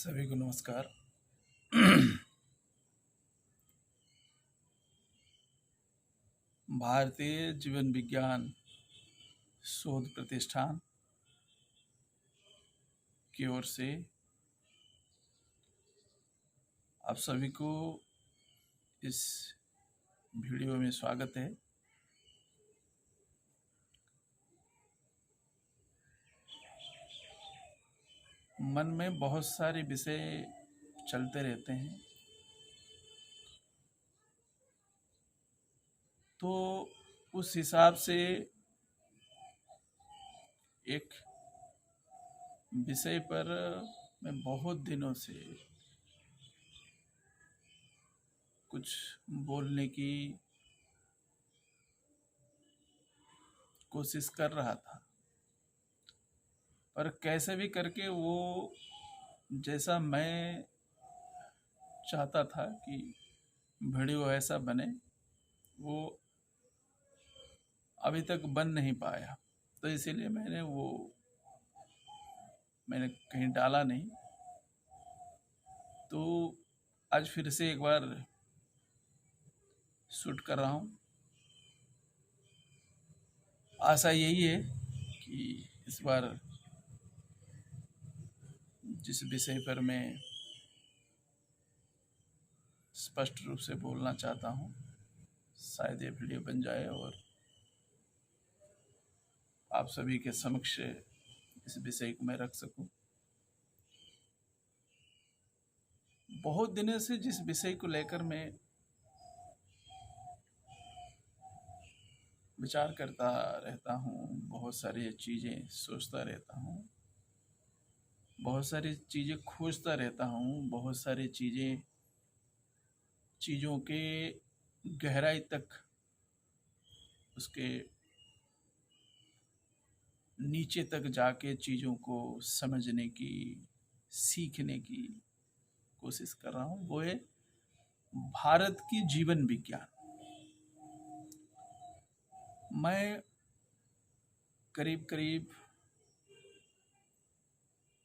सभी को नमस्कार। भारतीय जीवन विज्ञान शोध प्रतिष्ठान की ओर से आप सभी को इस वीडियो में स्वागत है। मन में बहुत सारे विषय चलते रहते हैं, तो उस हिसाब से एक विषय पर मैं बहुत दिनों से कुछ बोलने की कोशिश कर रहा था, पर कैसे भी करके वो जैसा मैं चाहता था कि वीडियो ऐसा बने, वो अभी तक बन नहीं पाया। तो इसीलिए मैंने कहीं डाला नहीं। तो आज फिर से एक बार शूट कर रहा हूँ। आशा यही है कि इस बार जिस विषय पर मैं स्पष्ट रूप से बोलना चाहता हूँ, शायद ये वीडियो बन जाए और आप सभी के समक्ष इस विषय को मैं रख सकूं। बहुत दिनों से जिस विषय को लेकर मैं विचार करता रहता हूँ, बहुत सारी चीज़ें सोचता रहता हूँ, बहुत सारी चीज़ें खोजता रहता हूँ, बहुत सारी चीज़ों के गहराई तक, उसके नीचे तक जाके चीज़ों को समझने की, सीखने की कोशिश कर रहा हूँ। वो है भारत की जीवन विज्ञान। मैं करीब करीब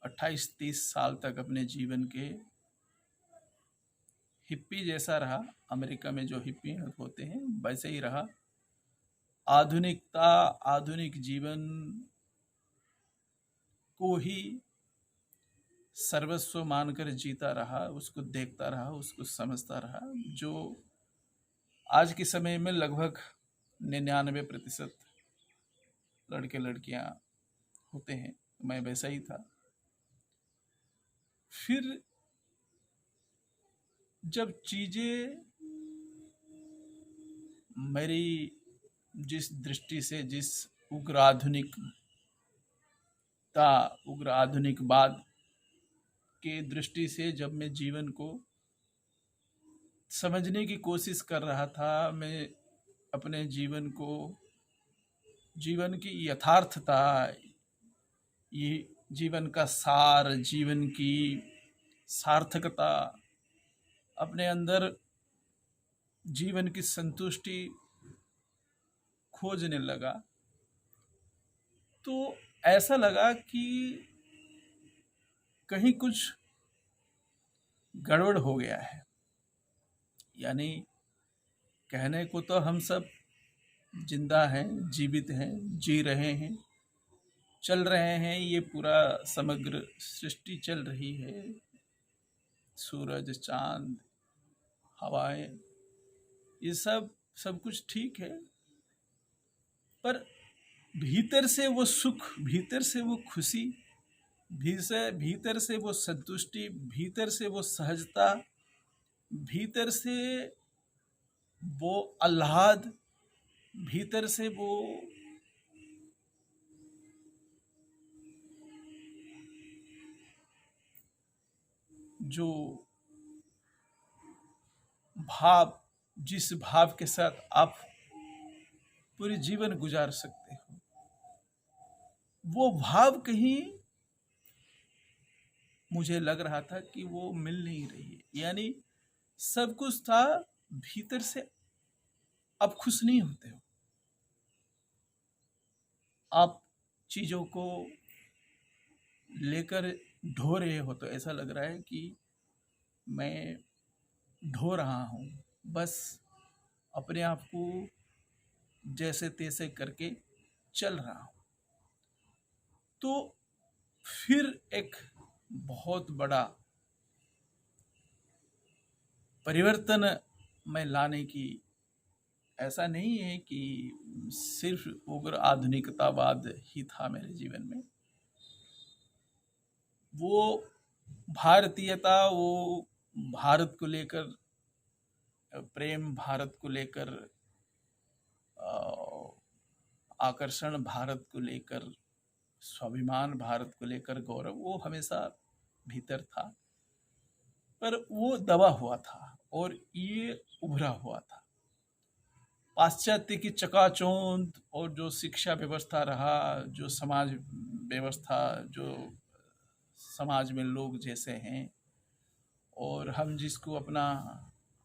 28-30 साल तक अपने जीवन के हिप्पी जैसा रहा। अमेरिका में जो हिप्पी होते हैं वैसे ही रहा। आधुनिक जीवन को ही सर्वस्व मानकर जीता रहा, उसको देखता रहा, उसको समझता रहा, जो आज के समय में लगभग 99% लड़के लड़कियां होते हैं। मैं वैसा ही था। फिर जब चीजें मेरी जिस दृष्टि से, जिस उग्र आधुनिकवाद के दृष्टि से जब मैं जीवन को समझने की कोशिश कर रहा था, मैं अपने जीवन की यथार्थता, ये जीवन का सार, जीवन की सार्थकता, अपने अंदर जीवन की संतुष्टि खोजने लगा, तो ऐसा लगा कि कहीं कुछ गड़बड़ हो गया है। यानी कहने को तो हम सब जिंदा हैं, जीवित हैं, जी रहे हैं, चल रहे हैं, ये पूरा समग्र सृष्टि चल रही है, सूरज, चांद, हवाएं, ये सब कुछ ठीक है, पर भीतर से वो सुख, भीतर से वो खुशी, भीतर से वो संतुष्टि, भीतर से वो सहजता, भीतर से वो आह्लाद, भीतर से वो जो भाव, जिस भाव के साथ आप पूरी जीवन गुजार सकते हो, वो भाव कहीं मुझे लग रहा था कि वो मिल नहीं रही है। यानी सब कुछ था, भीतर से आप खुश नहीं होते हो। आप चीजों को लेकर ढो रहे हो तो ऐसा लग रहा है कि मैं ढो रहा हूँ, बस अपने आप को जैसे तैसे करके चल रहा हूँ। तो फिर एक बहुत बड़ा परिवर्तन मैं लाने की, ऐसा नहीं है कि सिर्फ उग्र आधुनिकतावाद ही था मेरे जीवन में, वो भारतीयता, वो भारत को लेकर प्रेम, भारत को लेकर आकर्षण, भारत को लेकर स्वाभिमान, भारत को लेकर गौरव, वो हमेशा भीतर था, पर वो दबा हुआ था और ये उभरा हुआ था। पाश्चात्य की चकाचौंध और जो शिक्षा व्यवस्था रहा, जो समाज व्यवस्था, जो समाज में लोग जैसे हैं और हम जिसको अपना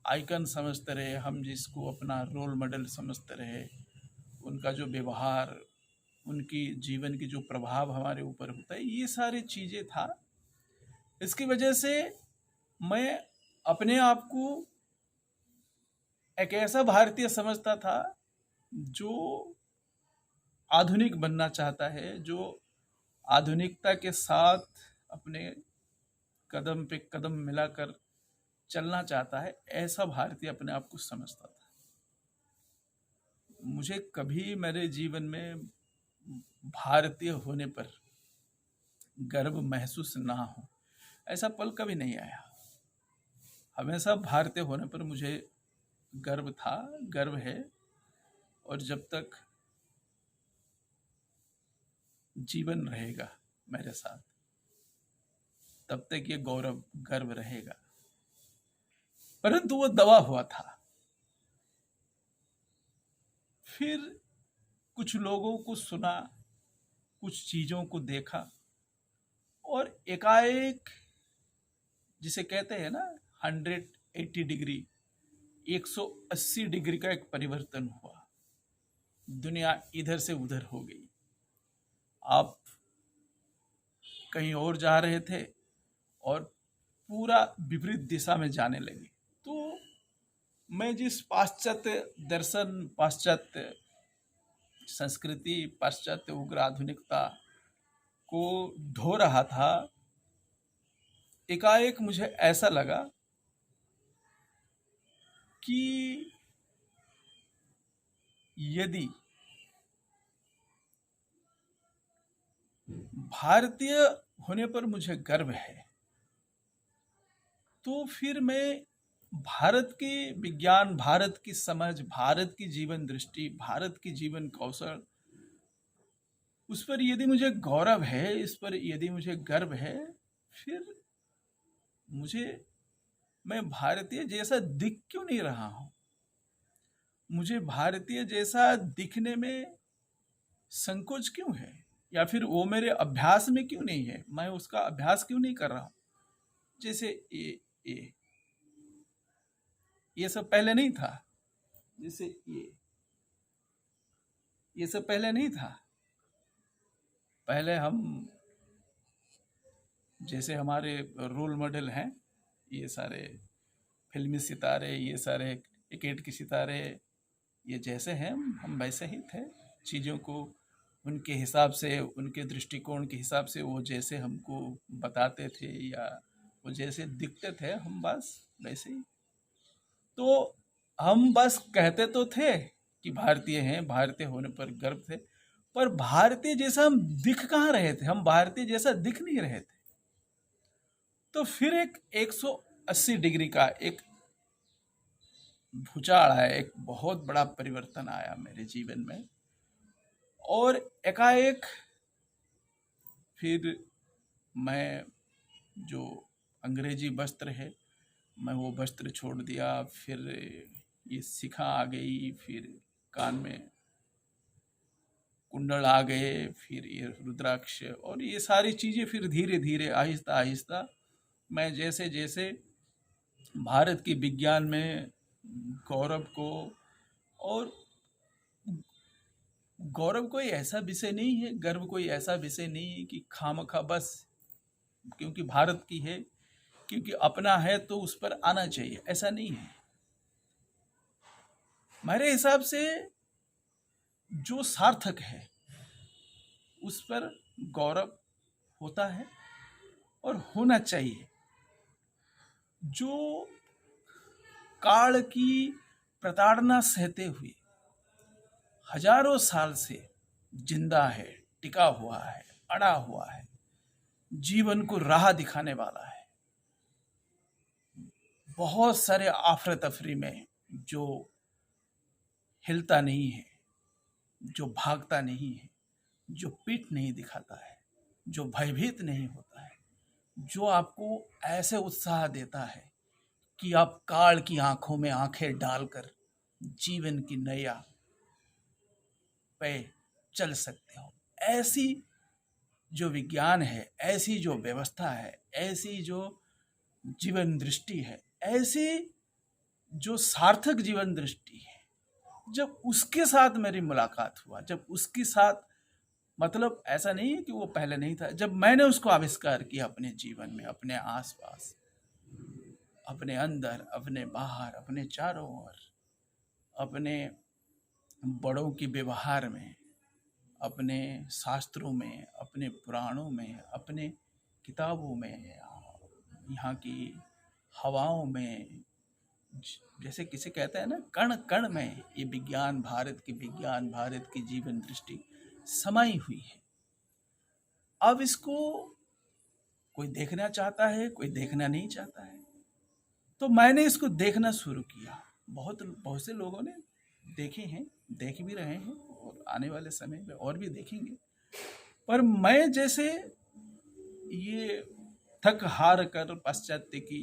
आइकन समझते रहे, हम जिसको अपना रोल मॉडल समझते रहे, उनका जो व्यवहार, उनकी जीवन की जो प्रभाव हमारे ऊपर होता है, ये सारी चीज़ें था। इसकी वजह से मैं अपने आप को एक ऐसा भारतीय समझता था जो आधुनिक बनना चाहता है, जो आधुनिकता के साथ अपने कदम पे कदम मिलाकर चलना चाहता है, ऐसा भारतीय अपने आप को समझता था। मुझे कभी मेरे जीवन में भारतीय होने पर गर्व महसूस ना हो, ऐसा पल कभी नहीं आया। हमेशा भारतीय होने पर मुझे गर्व था, गर्व है, और जब तक जीवन रहेगा मेरे साथ तब तक ये गौरव, गर्व रहेगा। परंतु वो दबा हुआ था। फिर कुछ लोगों को सुना, कुछ चीज़ों को देखा, और एकाएक, जिसे कहते हैं ना 180 डिग्री, 180 डिग्री का एक परिवर्तन हुआ। दुनिया इधर से उधर हो गई। आप कहीं और जा रहे थे और पूरा विपरीत दिशा में जाने लगे। तो मैं जिस पाश्चात्य दर्शन, पाश्चात्य संस्कृति, पाश्चात्य उग्र आधुनिकता को ढो रहा था, एकाएक मुझे ऐसा लगा कि यदि भारतीय होने पर मुझे गर्व है, तो फिर मैं भारत के विज्ञान, भारत की समझ, भारत की जीवन दृष्टि, भारत की जीवन कौशल, उस पर यदि मुझे गौरव है, इस पर यदि मुझे गर्व है, फिर मैं भारतीय जैसा दिख क्यों नहीं रहा हूं? मुझे भारतीय जैसा दिखने में संकोच क्यों है? या फिर वो मेरे अभ्यास में क्यों नहीं है? मैं उसका अभ्यास क्यों नहीं कर रहा हूं? जैसे ये सब पहले नहीं था। जैसे ये सब पहले नहीं था। पहले हम, जैसे हमारे रोल मॉडल हैं ये सारे फिल्मी सितारे, ये सारे क्रिकेट के सितारे, ये जैसे हैं हम वैसे ही थे। चीज़ों को उनके हिसाब से, उनके दृष्टिकोण के हिसाब से वो जैसे हमको बताते थे या वो जैसे दिखते थे, हम बस वैसे ही। तो हम बस कहते तो थे कि भारतीय हैं, भारतीय होने पर गर्व थे, पर भारतीय जैसा हम दिख कहाँ रहे थे? हम भारतीय जैसा दिख नहीं रहे थे। तो फिर एक 180 डिग्री का एक भूचाल आया, एक बहुत बड़ा परिवर्तन आया मेरे जीवन में, और एकाएक फिर मैं जो अंग्रेजी वस्त्र है, मैं वो वस्त्र छोड़ दिया। फिर ये शिखा आ गई, फिर कान में कुंडल आ गए, फिर ये रुद्राक्ष, और ये सारी चीज़ें फिर धीरे धीरे आहिस्ता आहिस्ता मैं जैसे जैसे भारत के विज्ञान में गौरव को, और गौरव कोई ऐसा विषय नहीं है, गर्व कोई ऐसा विषय नहीं है कि खामखा बस क्योंकि भारत की है, क्योंकि अपना है तो उस पर आना चाहिए, ऐसा नहीं है। मेरे हिसाब से जो सार्थक है उस पर गौरव होता है और होना चाहिए। जो काल की प्रताड़ना सहते हुए हजारों साल से जिंदा है, टिका हुआ है, अड़ा हुआ है, जीवन को राह दिखाने वाला है, बहुत सारे आफरा तफरी में जो हिलता नहीं है, जो भागता नहीं है, जो पीठ नहीं दिखाता है, जो भयभीत नहीं होता है, जो आपको ऐसे उत्साह देता है कि आप काल की आंखों में आंखें डालकर जीवन की नैया पे चल सकते हो। ऐसी जो विज्ञान है, ऐसी जो व्यवस्था है, ऐसी जो जीवन दृष्टि है, ऐसी जो सार्थक जीवन दृष्टि है, जब उसके साथ मेरी मुलाकात हुआ, जब उसके साथ, मतलब ऐसा नहीं है कि वो पहले नहीं था, जब मैंने उसको आविष्कार किया अपने जीवन में, अपने आसपास, अपने अंदर, अपने बाहर, अपने चारों ओर, अपने बड़ों के व्यवहार में, अपने शास्त्रों में, अपने पुराणों में, अपने किताबों में, यहाँ की हवाओं में, जैसे किसे कहते हैं ना, कण कण में ये विज्ञान, भारत की जीवन दृष्टि समाई हुई है। अब इसको कोई देखना चाहता है, कोई देखना नहीं चाहता है, तो मैंने इसको देखना शुरू किया। बहुत से लोगों ने देखे हैं, देख भी रहे हैं, और आने वाले समय में और भी देखेंगे। पर मैं जैसे ये थक हार कर पाश्चात्य की,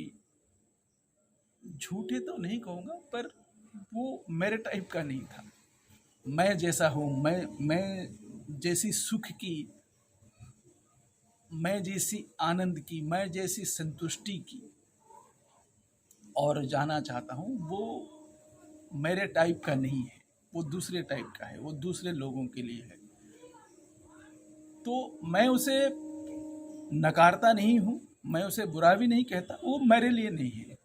झूठे तो नहीं कहूँगा, पर वो मेरे टाइप का नहीं था। मैं जैसा हूँ, मैं जैसी सुख की, मैं जैसी आनंद की, मैं जैसी संतुष्टि की और जाना चाहता हूँ, वो मेरे टाइप का नहीं है, वो दूसरे टाइप का है, वो दूसरे लोगों के लिए है। तो मैं उसे नकारता नहीं हूँ, मैं उसे बुरा भी नहीं कहता, वो मेरे लिए नहीं है,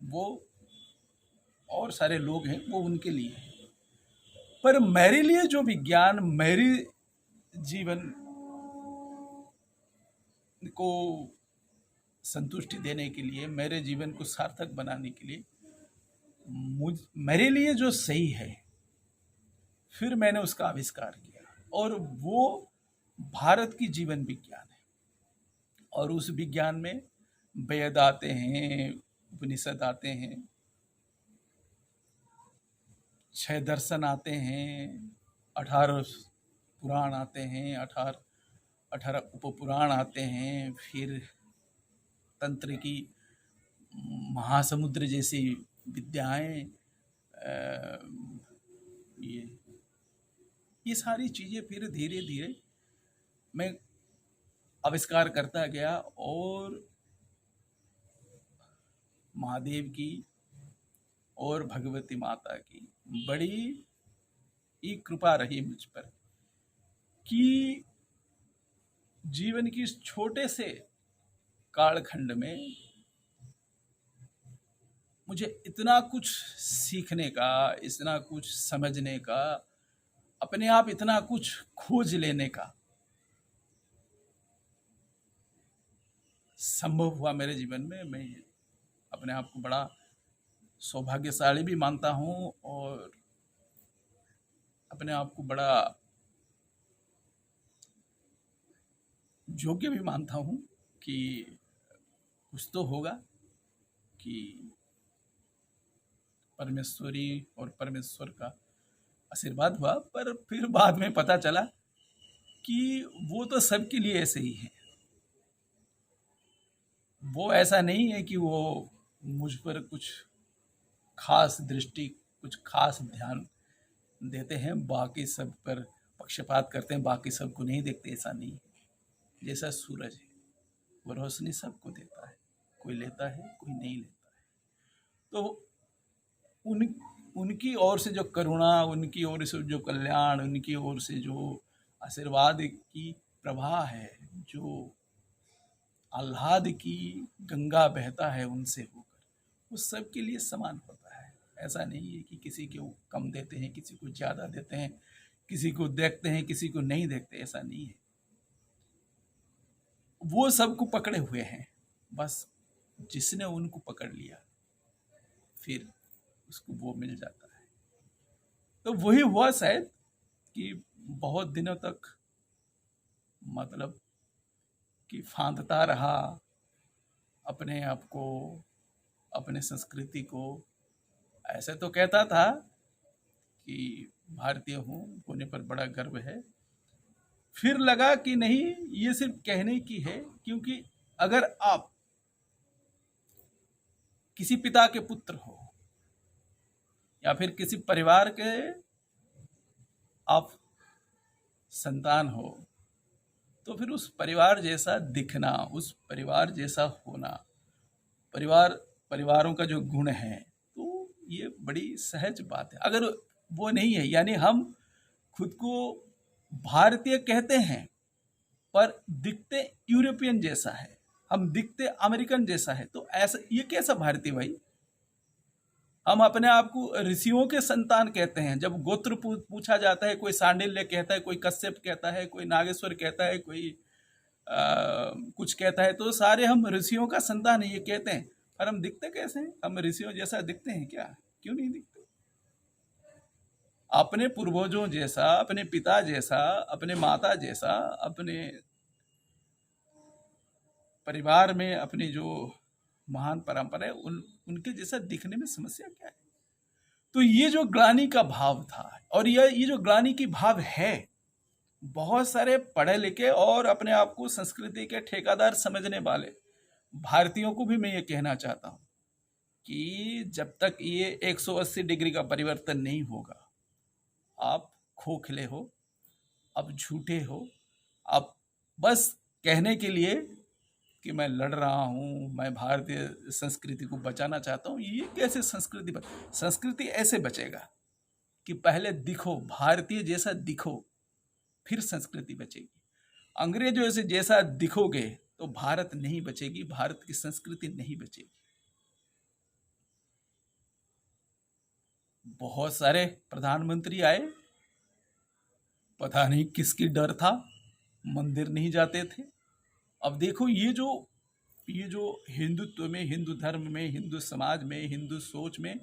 वो और सारे लोग हैं, वो उनके लिए है। पर मेरे लिए जो विज्ञान मेरी जीवन को संतुष्टि देने के लिए, मेरे जीवन को सार्थक बनाने के लिए, मेरे लिए जो सही है, फिर मैंने उसका आविष्कार किया, और वो भारत की जीवन विज्ञान है। और उस विज्ञान में वेद आते हैं, उपनिषद आते हैं, 6 दर्शन आते हैं, 18 पुराण आते हैं, 18 उपपुराण आते हैं, फिर तंत्र की महासमुद्र जैसी विद्याएं, ये सारी चीज़ें फिर धीरे धीरे मैं आविष्कार करता गया। और महादेव की और भगवती माता की बड़ी ही कृपा रही मुझ पर कि जीवन की इस छोटे से कालखंड में मुझे इतना कुछ सीखने का, इतना कुछ समझने का, अपने आप इतना कुछ खोज लेने का संभव हुआ मेरे जीवन में। मैं अपने आप को बड़ा सौभाग्यशाली भी मानता हूँ, और अपने आप को बड़ा योग्य भी मानता हूँ कि कुछ तो होगा, कि परमेश्वरी और परमेश्वर का आशीर्वाद हुआ। पर फिर बाद में पता चला कि वो तो सबके लिए ऐसे ही है। वो ऐसा नहीं है कि वो मुझ पर कुछ खास दृष्टि, कुछ खास ध्यान देते हैं, बाकी सब पर पक्षपात करते हैं, बाकी सबको नहीं देखते, ऐसा नहीं है। जैसा सूरज है, वो रोशनी सबको देता है, कोई लेता है, कोई नहीं लेता है। तो उनकी ओर से जो करुणा, उनकी ओर से जो कल्याण, उनकी ओर से जो आशीर्वाद की प्रवाह है, जो आह्लाद की गंगा बहता है उनसे होकर, वो सबके लिए समान होता है। ऐसा नहीं है कि किसी को कम देते हैं, किसी को ज़्यादा देते हैं, किसी को देखते हैं, किसी को नहीं देखते, ऐसा नहीं है। वो सबको पकड़े हुए हैं, बस जिसने उनको पकड़ लिया फिर उसको वो मिल जाता है। तो वही हुआ शायद कि बहुत दिनों तक मतलब कि फांदता रहा अपने आप को, अपने संस्कृति को। ऐसे तो कहता था कि भारतीय हूँ, होने पर बड़ा गर्व है। फिर लगा कि नहीं, ये सिर्फ कहने की है, क्योंकि अगर आप किसी पिता के पुत्र हो या फिर किसी परिवार के आप संतान हो, तो फिर उस परिवार जैसा दिखना, उस परिवार जैसा होना, परिवारों का जो गुण है, तो ये बड़ी सहज बात है। अगर वो नहीं है, यानी हम खुद को भारतीय कहते हैं पर दिखते यूरोपियन जैसा है, हम दिखते अमेरिकन जैसा है, तो ऐसा ये कैसा भारतीय भाई? हम अपने आप को ऋषियों के संतान कहते हैं। जब गोत्र पूछा जाता है, कोई सांडिल्य कहता है, कोई कश्यप कहता है, कोई नागेश्वर कहता है, कोई कुछ कहता है, तो सारे हम ऋषियों का संतान है ये कहते हैं। पर हम दिखते कैसे हैं? हम ऋषियों जैसा दिखते हैं क्या? क्यों नहीं दिखते? अपने पूर्वजों जैसा, अपने पिता जैसा, अपने माता जैसा, अपने परिवार में अपनी जो महान परंपरा है उनके जैसा दिखने में समस्या क्या है? तो ये जो ग्लानि का भाव था, और ये जो ग्लानि की भाव है, बहुत सारे पढ़े लिखे और अपने आप को संस्कृति के ठेकेदार समझने वाले भारतीयों को भी मैं ये कहना चाहता हूँ कि जब तक ये 180 डिग्री का परिवर्तन नहीं होगा, आप खोखले हो, आप झूठे हो, आप बस कहने के लिए कि मैं लड़ रहा हूँ, मैं भारतीय संस्कृति को बचाना चाहता हूँ, ये कैसे संस्कृति ऐसे बचेगा कि पहले दिखो, भारतीय जैसा दिखो, फिर संस्कृति बचेगी। अंग्रेजों से जैसा दिखोगे तो भारत नहीं बचेगी, भारत की संस्कृति नहीं बचेगी। बहुत सारे प्रधानमंत्री आए, पता नहीं किसकी डर था, मंदिर नहीं जाते थे। अब देखो ये जो हिंदुत्व में, हिंदू धर्म में, हिंदू समाज में, हिंदू सोच में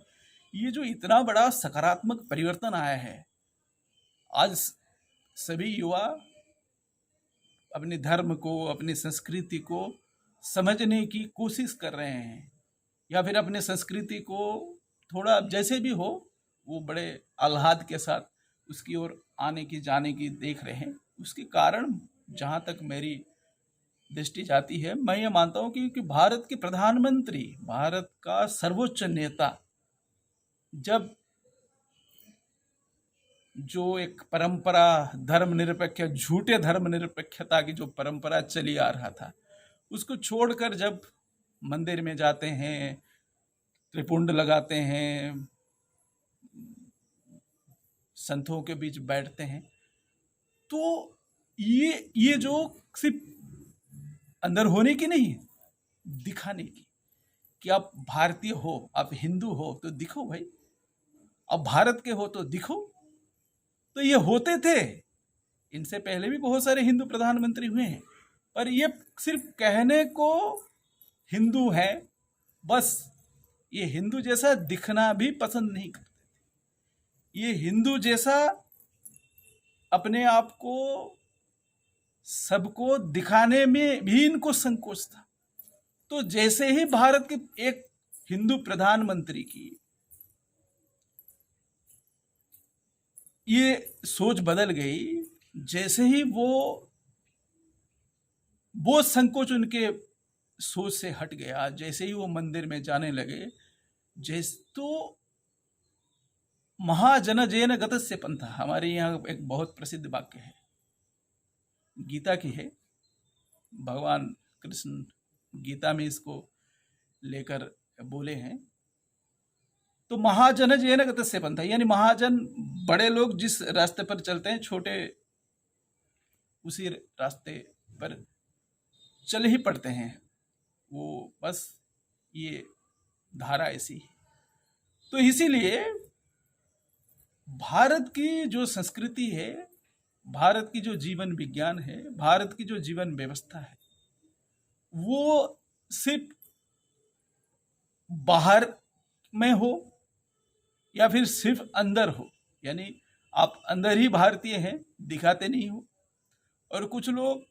ये जो इतना बड़ा सकारात्मक परिवर्तन आया है, आज सभी युवा अपने धर्म को, अपनी संस्कृति को समझने की कोशिश कर रहे हैं, या फिर अपने संस्कृति को थोड़ा जैसे भी हो वो बड़े आह्लाद के साथ उसकी ओर आने की, जाने की देख रहे हैं। उसके कारण जहाँ तक मेरी दृष्टि जाती है, मैं ये मानता हूँ कि भारत के प्रधानमंत्री, भारत का सर्वोच्च नेता, जब जो एक परंपरा धर्मनिरपेक्ष, झूठे धर्मनिरपेक्षता की जो परंपरा चली आ रहा था, उसको छोड़कर जब मंदिर में जाते हैं, त्रिपुंड लगाते हैं, संतों के बीच बैठते हैं, तो ये जो सिर्फ अंदर होने की नहीं, दिखाने की कि आप भारतीय हो, आप हिंदू हो तो दिखो भाई, आप भारत के हो तो दिखो। तो ये होते थे, इनसे पहले भी बहुत सारे हिंदू प्रधानमंत्री हुए हैं, पर ये सिर्फ कहने को हिंदू है, बस ये हिंदू जैसा दिखना भी पसंद नहीं करते थे। ये हिंदू जैसा अपने आप को सबको दिखाने में भी इनको संकोच था। तो जैसे ही भारत के एक हिंदू प्रधानमंत्री की ये सोच बदल गई, जैसे ही वो संकोच उनके सोच से हट गया, जैसे ही वो मंदिर में जाने लगे, तो महाजनजेन गतस्य पंथा, हमारे यहाँ एक बहुत प्रसिद्ध वाक्य है, गीता की है, भगवान कृष्ण गीता में इसको लेकर बोले हैं। तो महाजनजेन गतस्य पंथा, यानी महाजन, बड़े लोग जिस रास्ते पर चलते हैं, छोटे उसी रास्ते पर चल ही पड़ते हैं, वो बस ये धारा ऐसी है। तो इसीलिए भारत की जो संस्कृति है, भारत की जो जीवन विज्ञान है, भारत की जो जीवन व्यवस्था है, वो सिर्फ बाहर में हो या फिर सिर्फ अंदर हो, यानी आप अंदर ही भारतीय हैं, दिखाते नहीं हो, और कुछ लोग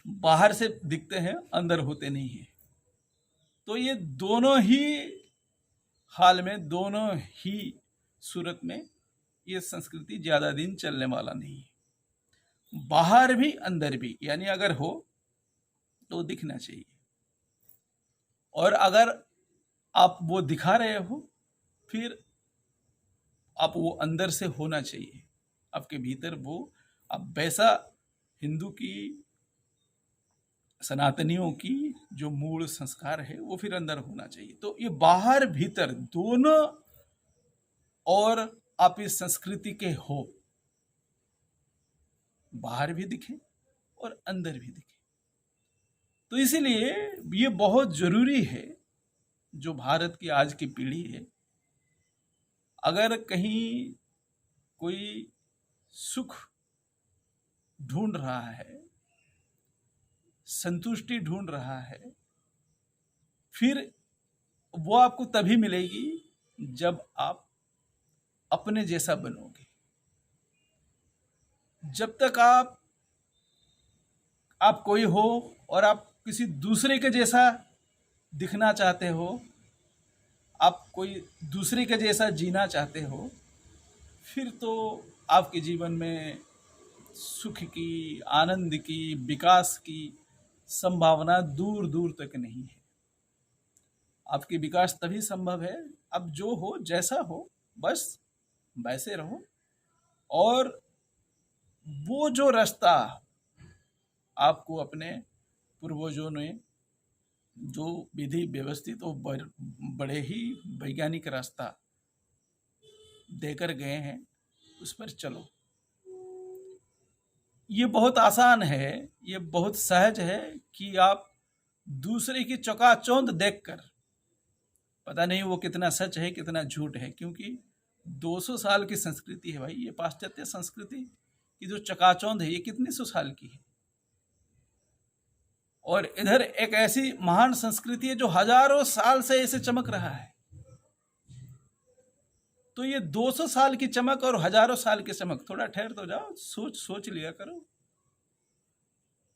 बाहर से दिखते हैं, अंदर होते नहीं हैं। तो ये दोनों ही हाल में, दोनों ही सूरत में ये संस्कृति ज्यादा दिन चलने वाला नहीं है। बाहर भी अंदर भी, यानी अगर हो तो दिखना चाहिए, और अगर आप वो दिखा रहे हो फिर आप वो अंदर से होना चाहिए, आपके भीतर वो, अब वैसा हिंदू की, सनातनियों की जो मूल संस्कार है वो फिर अंदर होना चाहिए। तो ये बाहर भीतर दोनों और आप इस संस्कृति के हो, बाहर भी दिखे और अंदर भी दिखे। तो इसीलिए ये बहुत जरूरी है, जो भारत की आज की पीढ़ी है, अगर कहीं कोई सुख ढूंढ रहा है, संतुष्टि ढूंढ रहा है, फिर वो आपको तभी मिलेगी जब आप अपने जैसा बनोगे। जब तक आप कोई हो और आप किसी दूसरे के जैसा दिखना चाहते हो, आप कोई दूसरे के जैसा जीना चाहते हो, फिर तो आपके जीवन में सुख की, आनंद की, विकास की संभावना दूर दूर तक नहीं है। आपकी विकास तभी संभव है, अब जो हो, जैसा हो, बस वैसे रहो, और वो जो रास्ता आपको अपने पूर्वजों ने जो विधि व्यवस्थित और बड़े ही वैज्ञानिक रास्ता देकर गए हैं, उस पर चलो। ये बहुत आसान है, ये बहुत सहज है कि आप दूसरे की चकाचौंध देखकर, पता नहीं वो कितना सच है कितना झूठ है, क्योंकि 200 साल की संस्कृति है भाई, ये पाश्चात्य संस्कृति की जो चकाचौंध है ये कितनी सौ साल की है, और इधर एक ऐसी महान संस्कृति है जो हजारों साल से ऐसे चमक रहा है। तो ये 200 साल की चमक और हजारों साल की चमक, थोड़ा ठहर तो जाओ, सोच लिया करो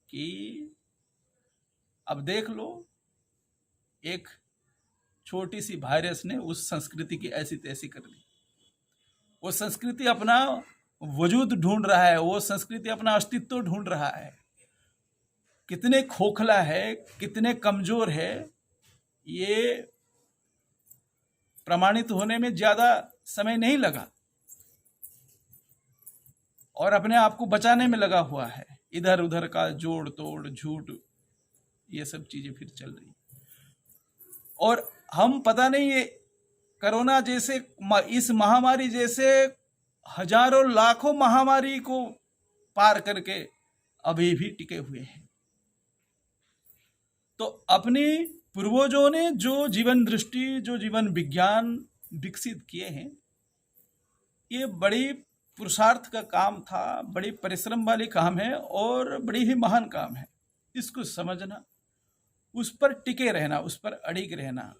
कि अब देख लो, एक छोटी सी वायरस ने उस संस्कृति की ऐसी तैसी कर दी। वो संस्कृति अपना वजूद ढूंढ रहा है, वो संस्कृति अपना अस्तित्व ढूंढ रहा है। कितने खोखला है, कितने कमजोर है, ये प्रमाणित होने में ज्यादा समय नहीं लगा, और अपने आप को बचाने में लगा हुआ है। इधर उधर का जोड़ तोड़, झूठ, ये सब चीजें फिर चल रही। और हम पता नहीं, ये कोरोना जैसे, इस महामारी जैसे हजारों लाखों महामारी को पार करके अभी भी टिके हुए हैं। तो अपनी पूर्वजों ने जो जीवन दृष्टि, जो जीवन विज्ञान विकसित किए हैं, ये बड़ी पुरुषार्थ का काम था, बड़ी परिश्रम वाली काम है, और बड़ी ही महान काम है। इसको समझना, उस पर टिके रहना, उस पर अड़िग रहना,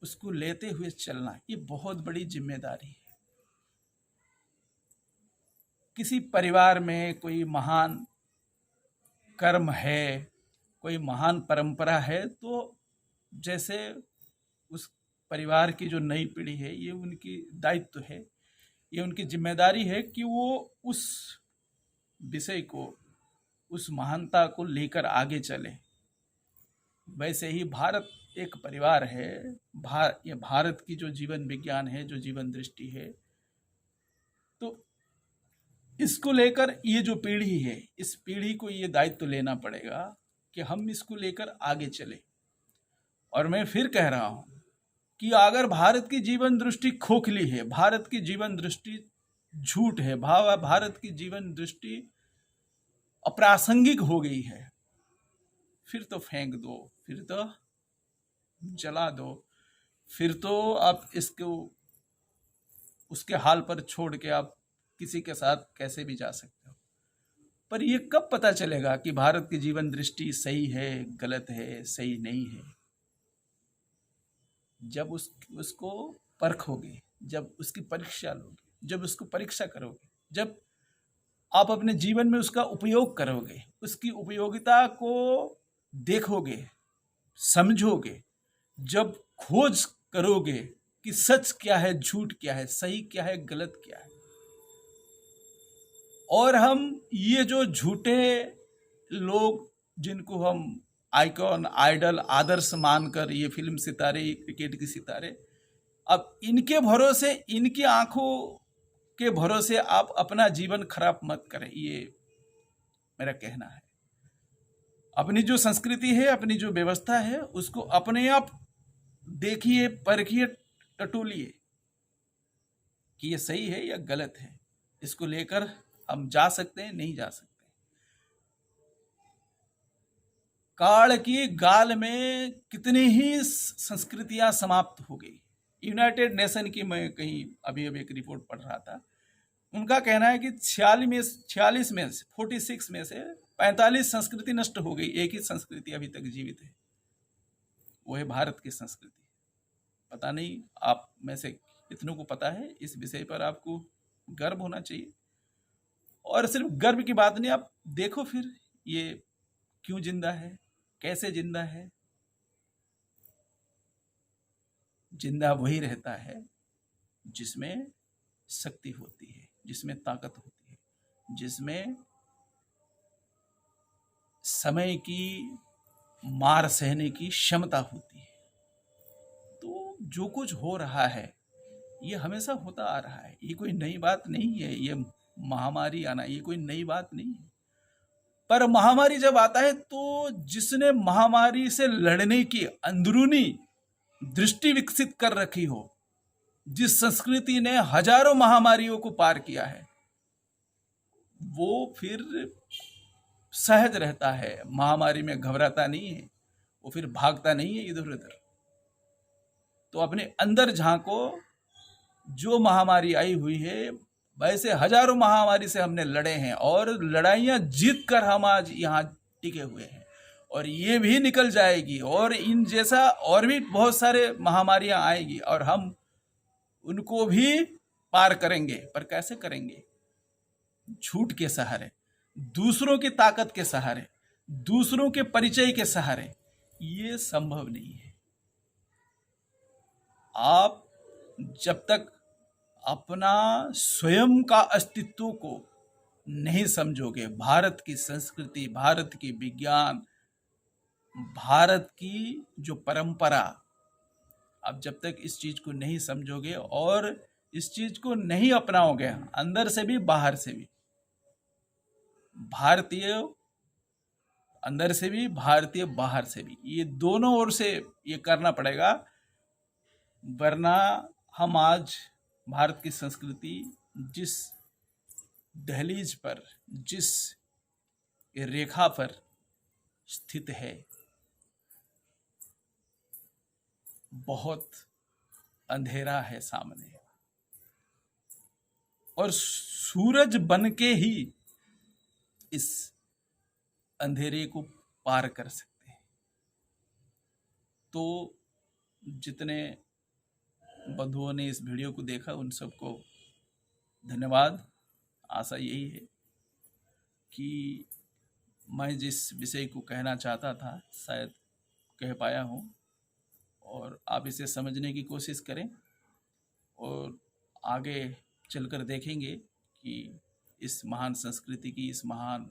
उसको लेते हुए चलना, ये बहुत बड़ी जिम्मेदारी है। किसी परिवार में कोई महान कर्म है, कोई महान परंपरा है, तो जैसे उस परिवार की जो नई पीढ़ी है, ये उनकी दायित्व है, ये उनकी जिम्मेदारी है कि वो उस विषय को, उस महानता को लेकर आगे चले। वैसे ही भारत एक परिवार है, ये भारत की जो जीवन विज्ञान है, जो जीवन दृष्टि है, तो इसको लेकर ये जो पीढ़ी है, इस पीढ़ी को ये दायित्व लेना पड़ेगा कि हम इसको लेकर आगे चले। और मैं फिर कह रहा हूं कि अगर भारत की जीवन दृष्टि खोखली है, भारत की जीवन दृष्टि झूठ है, भारत की जीवन दृष्टि अप्रासंगिक हो गई है, फिर तो फेंक दो, फिर तो जला दो, फिर तो आप इसको उसके हाल पर छोड़ के आप किसी के साथ कैसे भी जा सकते हो। पर ये कब पता चलेगा कि भारत की जीवन दृष्टि सही है, गलत है, सही नहीं है? जब उसको परखोगे, जब उसकी परीक्षा लोगे, जब उसको परीक्षा करोगे, जब आप अपने जीवन में उसका उपयोग करोगे, उसकी उपयोगिता को देखोगे, समझोगे, जब खोज करोगे कि सच क्या है, झूठ क्या है, सही क्या है, गलत क्या है। और हम ये जो झूठे लोग जिनको हम आइकॉन, आइडल, आदर्श मानकर, ये फिल्म सितारे, क्रिकेट के सितारे, अब इनके भरोसे, इनकी आंखों के भरोसे आप अपना जीवन खराब मत करें, ये मेरा कहना है। अपनी जो संस्कृति है, अपनी जो व्यवस्था है, उसको अपने आप देखिए, परखिए, टटोलिए कि ये सही है या गलत है। इसको लेकर हम जा सकते हैं, नहीं जा सकते। काल की गाल में कितनी ही संस्कृतियां समाप्त हो गई। यूनाइटेड नेशन की मैं कहीं अभी एक रिपोर्ट पढ़ रहा था, उनका कहना है कि 46 में से 46 में से 45 संस्कृति नष्ट हो गई, एक ही संस्कृति अभी तक जीवित है, वो है भारत की संस्कृति। पता नहीं आप में से कितनों को पता है, इस विषय पर आपको गर्व होना चाहिए। और सिर्फ गर्व की बात नहीं, आप देखो फिर ये क्यों जिंदा है, कैसे जिंदा है। जिंदा वही रहता है जिसमें शक्ति होती है, जिसमें ताकत होती है, जिसमें समय की मार सहने की क्षमता होती है। तो जो कुछ हो रहा है ये हमेशा होता आ रहा है, ये कोई नई बात नहीं है। ये महामारी आना ये कोई नई बात नहीं है। पर महामारी जब आता है तो जिसने महामारी से लड़ने की अंदरूनी दृष्टि विकसित कर रखी हो, जिस संस्कृति ने हजारों महामारियों को पार किया है, वो फिर सहज रहता है, महामारी में घबराता नहीं है, वो फिर भागता नहीं है इधर उधर। तो अपने अंदर झांको, जो महामारी आई हुई है, वैसे हजारों महामारी से हमने लड़े हैं और लड़ाइयां जीत कर हम आज यहाँ टिके हुए हैं, और ये भी निकल जाएगी और इन जैसा और भी बहुत सारे महामारियां आएगी और हम उनको भी पार करेंगे। पर कैसे करेंगे? झूठ के सहारे, दूसरों की ताकत के सहारे, दूसरों के परिचय के सहारे ये संभव नहीं है। आप जब तक अपना स्वयं का अस्तित्व को नहीं समझोगे, भारत की संस्कृति, भारत की विज्ञान, भारत की जो परंपरा, आप जब तक इस चीज को नहीं समझोगे और इस चीज को नहीं अपनाओगे, अंदर से भी बाहर से भी, भारतीय अंदर से भी, भारतीय बाहर से भी, ये दोनों ओर से ये करना पड़ेगा। वरना हम आज भारत की संस्कृति जिस दहलीज पर, जिस रेखा पर स्थित है, बहुत अंधेरा है सामने, और सूरज बन के ही इस अंधेरे को पार कर सकते हैं। तो जितने बंधुओं ने इस वीडियो को देखा उन सबको धन्यवाद। आशा यही है कि मैं जिस विषय को कहना चाहता था शायद कह पाया हूँ, और आप इसे समझने की कोशिश करें और आगे चलकर देखेंगे कि इस महान संस्कृति की, इस महान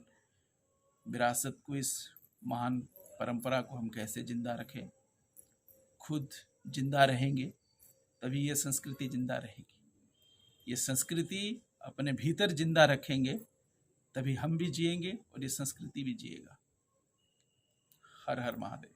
विरासत को, इस महान परंपरा को हम कैसे जिंदा रखें। खुद जिंदा रहेंगे तभी ये संस्कृति जिंदा रहेगी। ये संस्कृति अपने भीतर जिंदा रखेंगे तभी हम भी जिएंगे और ये संस्कृति भी जिएगा। हर हर महादेव।